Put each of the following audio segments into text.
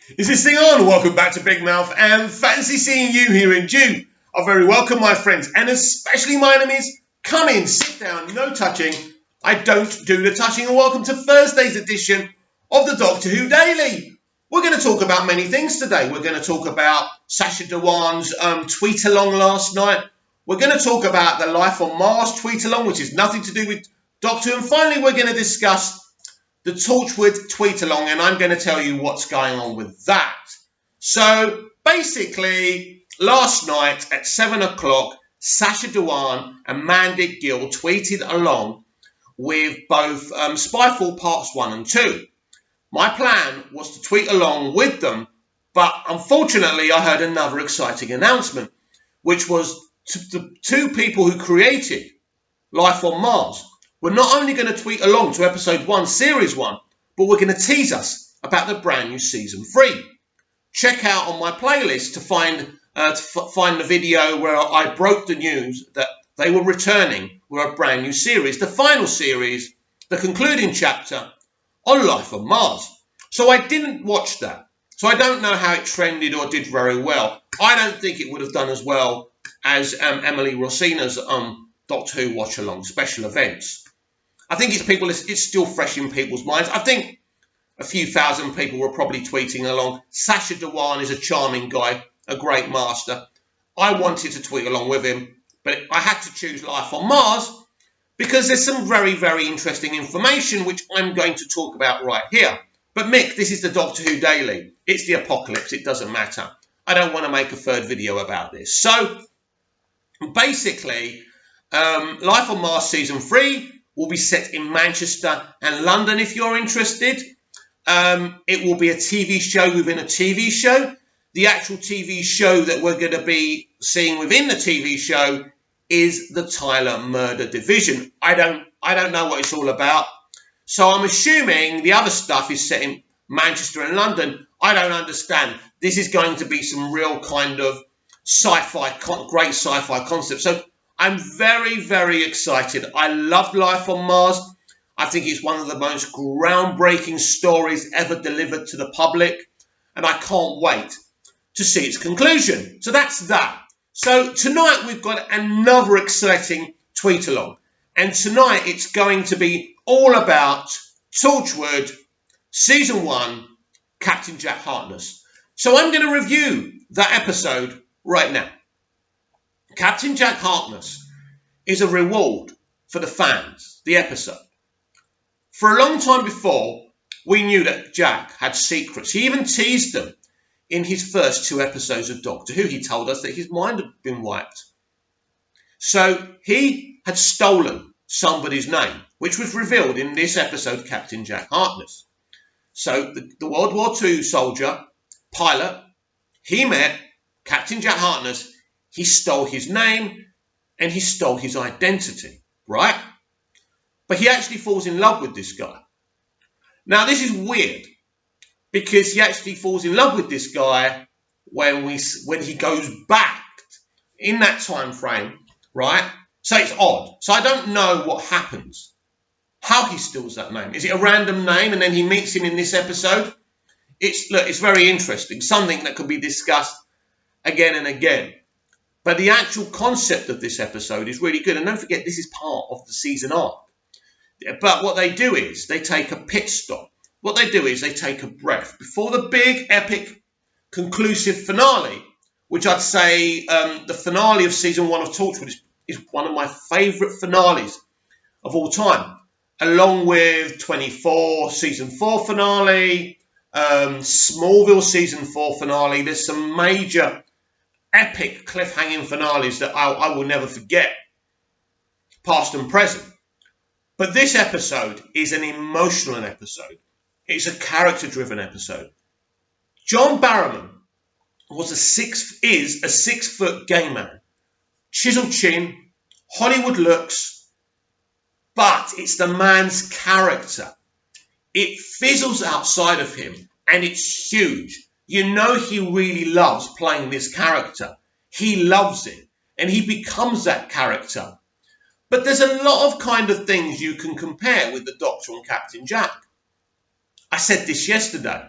Is this thing on? Welcome back to Big Mouth and fancy seeing you here in June. Are very welcome, my friends, and especially my enemies. Come in, sit down, no touching. I don't do the touching, and welcome to Thursday's edition of the Doctor Who Daily. We're going to talk about many things today. We're going to talk about Sacha Dhawan's tweet along last night. We're going to talk about the Life on Mars tweet along, which is nothing to do with Doctor Who. And finally, we're going to discuss the Torchwood tweet along, and I'm going to tell you what's going on with that. So basically, last night at 7 o'clock, Sacha Dhawan and Mandy Gill tweeted along with both Spyfall Parts 1 and 2. My plan was to tweet along with them, but unfortunately I heard another exciting announcement, which was the two people who created Life on Mars. We're not only going to tweet along to episode 1, series 1, but we're going to tease us about the brand new season 3. Check out on my playlist to find the video where I broke the news that they were returning with a brand new series, the final series, the concluding chapter on Life on Mars. So I didn't watch that. So I don't know how it trended or did very well. I don't think it would have done as well as Emily Rossina's Doctor Who Watch Along special events. I think it's still fresh in people's minds. I think a few thousand people were probably tweeting along. Sacha Dhawan is a charming guy, a great master. I wanted to tweet along with him, but I had to choose Life on Mars because there's some very, very interesting information which I'm going to talk about right here. But Mick, this is the Doctor Who Daily. It's the apocalypse. It doesn't matter. I don't want to make a third video about this. So basically, Life on Mars Season 3 will be set in Manchester and London if you're interested. It will be a TV show within a TV show. The actual TV show that we're going to be seeing within the TV show is the Tyler Murder Division. I don't know what it's all about. So I'm assuming the other stuff is set in Manchester and London. I don't understand. This is going to be some real kind of great sci-fi concept. So I'm very, very excited. I loved Life on Mars. I think it's one of the most groundbreaking stories ever delivered to the public. And I can't wait to see its conclusion. So that's that. So tonight we've got another exciting tweet along. And tonight it's going to be all about Torchwood Season 1, Captain Jack Harkness. So I'm going to review that episode right now. Captain Jack Harkness is a reward for the fans, the episode. For a long time before, we knew that Jack had secrets. He even teased them in his first 2 episodes of Doctor Who. He told us that his mind had been wiped. So he had stolen somebody's name, which was revealed in this episode, Captain Jack Harkness. So the World War II soldier, pilot, he met Captain Jack Harkness. He stole his name and he stole his identity, right? But he actually falls in love with this guy. Now, this is weird because he actually falls in love with this guy when he goes back in that time frame, right? So it's odd. So I don't know what happens, how he steals that name. Is it a random name and then he meets him in this episode? It's very interesting, something that could be discussed again and again. But the actual concept of this episode is really good. And don't forget, this is part of the season arc. But what they do is they take a pit stop. What they do is they take a breath before the big, epic, conclusive finale, which I'd say the finale of season 1 of Torchwood is one of my favourite finales of all time, along with 24 season 4 finale, Smallville season 4 finale. There's some major epic cliffhanging finales that I will never forget, past and present. But this episode is an emotional episode. It's a character-driven episode. John Barrowman is a 6-foot gay man. Chiseled chin, Hollywood looks, but it's the man's character. It fizzles outside of him, and it's huge. You know he really loves playing this character. He loves it, and he becomes that character. But there's a lot of kind of things you can compare with the Doctor and Captain Jack. I said this yesterday.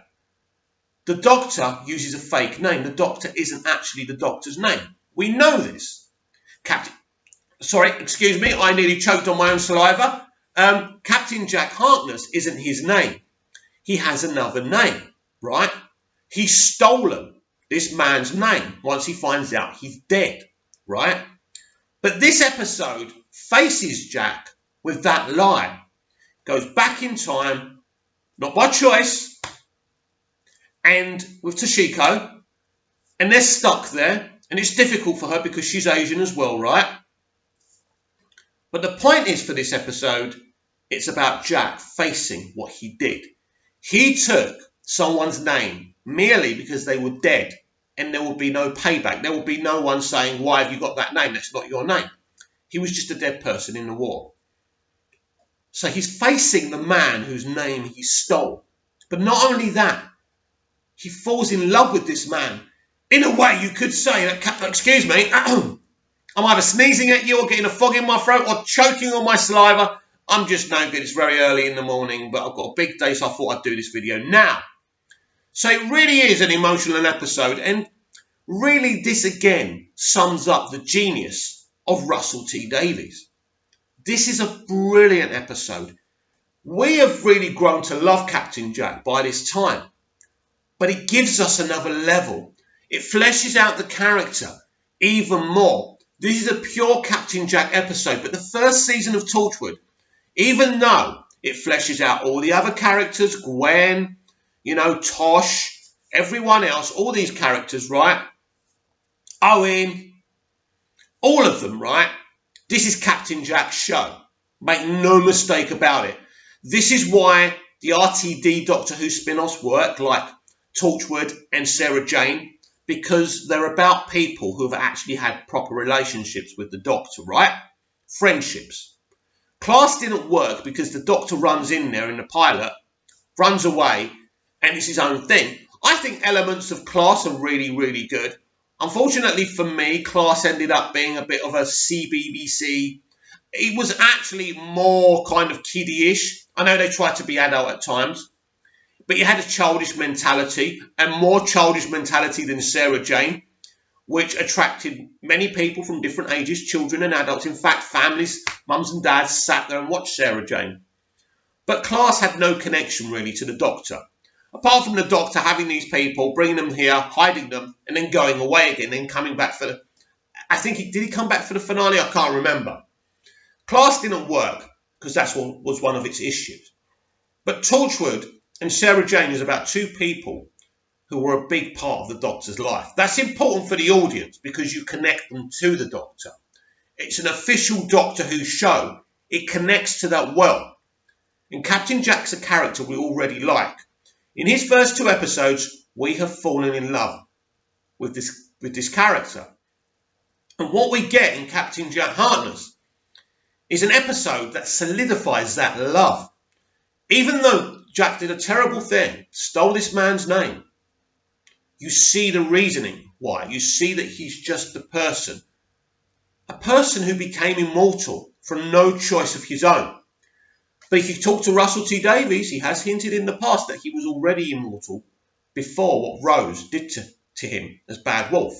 The Doctor uses a fake name. The Doctor isn't actually the Doctor's name. We know this. Excuse me, I nearly choked on my own saliva. Captain Jack Harkness isn't his name. He has another name, right? He's stolen this man's name once he finds out he's dead, right? But this episode faces Jack with that lie. Goes back in time, not by choice, and with Toshiko, and they're stuck there, and it's difficult for her because she's Asian as well, right? But the point is for this episode, it's about Jack facing what he did. He took someone's name merely because they were dead, and there would be no payback. There would be no one saying, why have you got that name? That's not your name. He was just a dead person in the war. So he's facing the man whose name he stole. But not only that, he falls in love with this man. In a way, you could say that, excuse me, I'm either sneezing at you or getting a fog in my throat or choking on my saliva. I'm just no good. It's very early in the morning, but I've got a big day, so I thought I'd do this video now. So it really is an emotional episode, and really this again sums up the genius of Russell T Davies. This is a brilliant episode. We have really grown to love Captain Jack by this time, but it gives us another level. It fleshes out the character even more. This is a pure Captain Jack episode, but the first season of Torchwood, even though it fleshes out all the other characters, Gwen, Tosh, everyone else, all these characters, right? Owen, all of them, right? This is Captain Jack's show. Make no mistake about it. This is why the RTD Doctor Who spin-offs work, like Torchwood and Sarah Jane, because they're about people who have actually had proper relationships with the Doctor, right? Friendships. Class didn't work because the Doctor runs in there in the pilot, runs away, and it's his own thing. I think elements of Class are really, really good. Unfortunately for me, Class ended up being a bit of a CBBC. It was actually more kind of kiddie-ish. I know they tried to be adult at times, but you had a childish mentality, and more childish mentality than Sarah Jane, which attracted many people from different ages, children and adults. In fact, families, mums and dads, sat there and watched Sarah Jane. But Class had no connection really to the Doctor. Apart from the Doctor having these people, bringing them here, hiding them, and then going away again, then coming back for the... did he come back for the finale? I can't remember. Class didn't work, because that's what was one of its issues. But Torchwood and Sarah Jane is about two people who were a big part of the Doctor's life. That's important for the audience, because you connect them to the Doctor. It's an official Doctor Who show. It connects to that well. And Captain Jack's a character we already like. In his first two episodes, we have fallen in love with this character. And what we get in Captain Jack Harkness is an episode that solidifies that love. Even though Jack did a terrible thing, stole this man's name, you see the reasoning why. You see that he's just a person who became immortal from no choice of his own. But if you talk to Russell T Davies, he has hinted in the past that he was already immortal before what Rose did to him as Bad Wolf.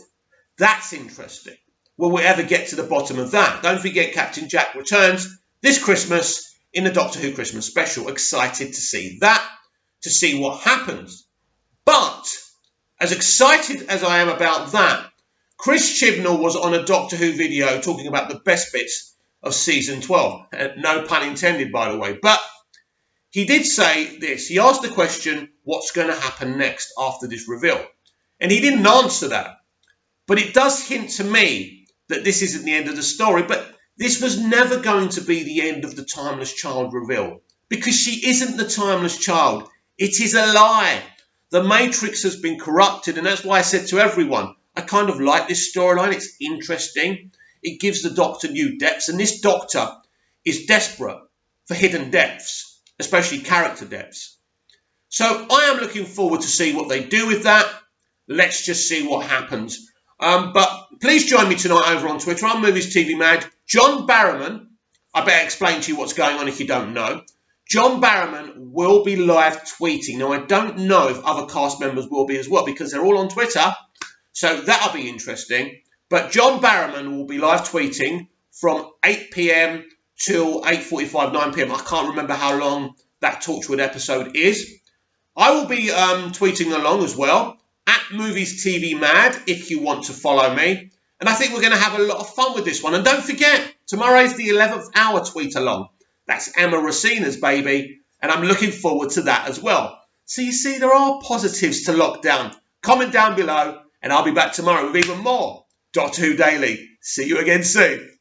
That's interesting. Will we ever get to the bottom of that? Don't forget Captain Jack returns this Christmas in the Doctor Who Christmas special. Excited to see that, to see what happens. But as excited as I am about that, Chris Chibnall was on a Doctor Who video talking about the best bits of season 12. No pun intended, by the way. But he did say this. He asked the question, what's going to happen next after this reveal? And he didn't answer that. But it does hint to me that this isn't the end of the story. But this was never going to be the end of the Timeless Child reveal, because she isn't the Timeless Child. It is a lie. The Matrix has been corrupted, and that's why I said to everyone, I kind of like this storyline. It's interesting. It gives the Doctor new depths, and this Doctor is desperate for hidden depths, especially character depths. So I am looking forward to see what they do with that. Let's just see what happens. But please join me tonight over on Twitter. I'm Movies TV Mad. John Barrowman, I better explain to you what's going on if you don't know. John Barrowman will be live tweeting. Now, I don't know if other cast members will be as well because they're all on Twitter, so that'll be interesting. But John Barrowman will be live tweeting from 8 p.m. till 8:45, 9 p.m. I can't remember how long that Torchwood episode is. I will be tweeting along as well, at Movies TV Mad, if you want to follow me. And I think we're going to have a lot of fun with this one. And don't forget, tomorrow is the 11th hour tweet along. That's Emma Racina's baby. And I'm looking forward to that as well. So you see, there are positives to lockdown. Comment down below, and I'll be back tomorrow with even more Doctor Who Daily. See you again soon.